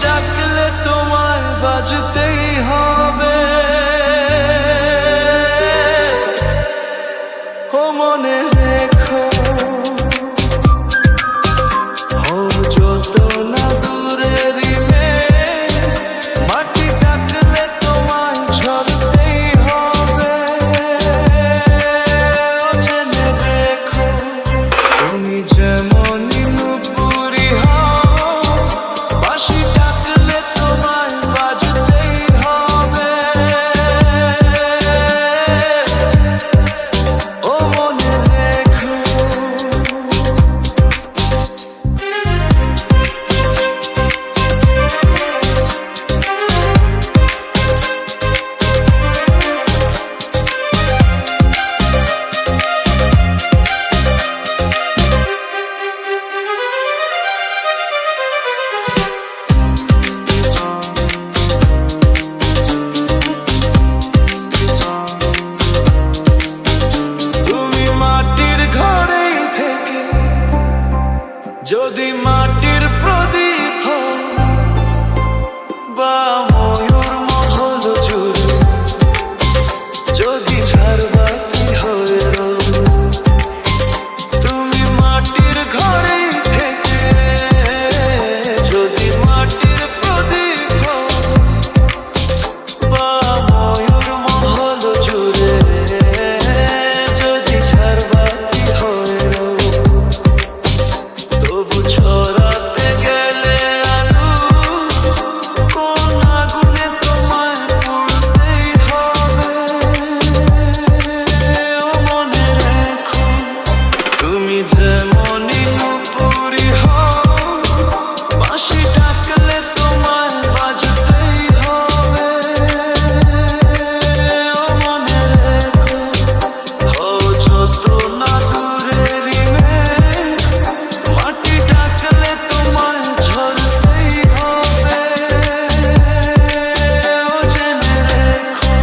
ডাকলে তোমায় বাজতেই হবে। ও মনে রেখো, ও যত না দূরেরই মেয়ে, মাটি ডাকলে তোমায় ঝরতেই হবে। ও জেনে রেখো, তুমি যেমনই নুপুরি হও, বাঁশি ডাকলে তোমায় বাজতেই হবে। ও মনে রেখো। তুমি মাটির ঘরেই থেকে যদি মাটির প্রদীপ হও, বা ময়ূর মহল জুড়ে যদি ঝাড়বাতি হয়ে রও, তুমি মাটির ঘরেই থেকে যদি মাটির প্রদীপ হও, বা ময়ূর মহল জুড়ে যদি ঝাড়বাতি হয়ে রও, তবু ছড়াতে গেলে আলো কোন আগুনে তোমায় পুড়তেই হবে। ও মনে রেখো, তুমি যেমনই নুপুরি হও, বাঁশি ডাকলে তোমায় বাজতেই হবে। ও মনে রেখো, ও যত না দূরেরই মেয়ে, মাটি ডাকলে তোমায় ঝরতেই হবে। ও জেনে রেখো।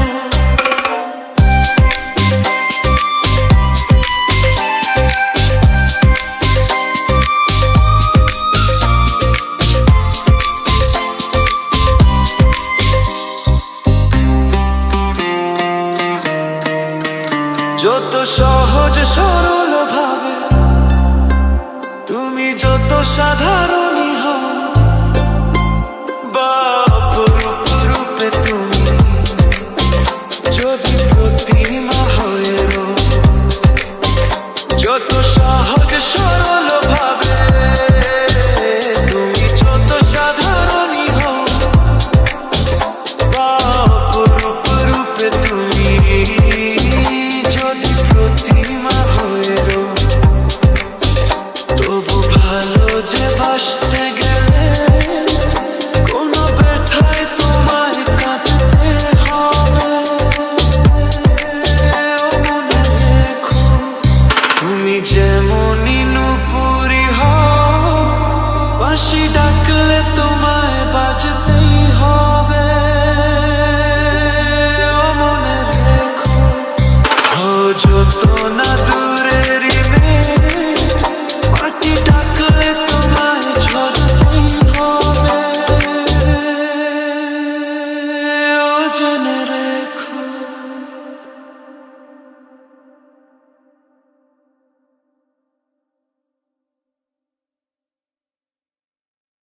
যত সহজ সরল ভাবে তুমি যত সাধারণই হও, বা অপরূপ রূপে তুমি যদি প্রতিমা হয়ে রও, যত সহজ সরল ভাবে তুমি যত সাধারণই হও, বা অপরূপ রূপে তুমি যদি প্রতিমা হয়ে রও, তবু ভালো যে বাসতে গেলে কোনো ব্যথায় তোমায় কাঁদতে হবে। ও মনে রেখো, তুমি যেমনই নুপুরি হও, বাঁশি ডাকলে তোমায় বাজতেই হবে। ও মনে রেখো, ও যত না দূরেরই মেয়ে, মাটি ডাকলে তোমায় ঝরতেই হবে। ও জেনে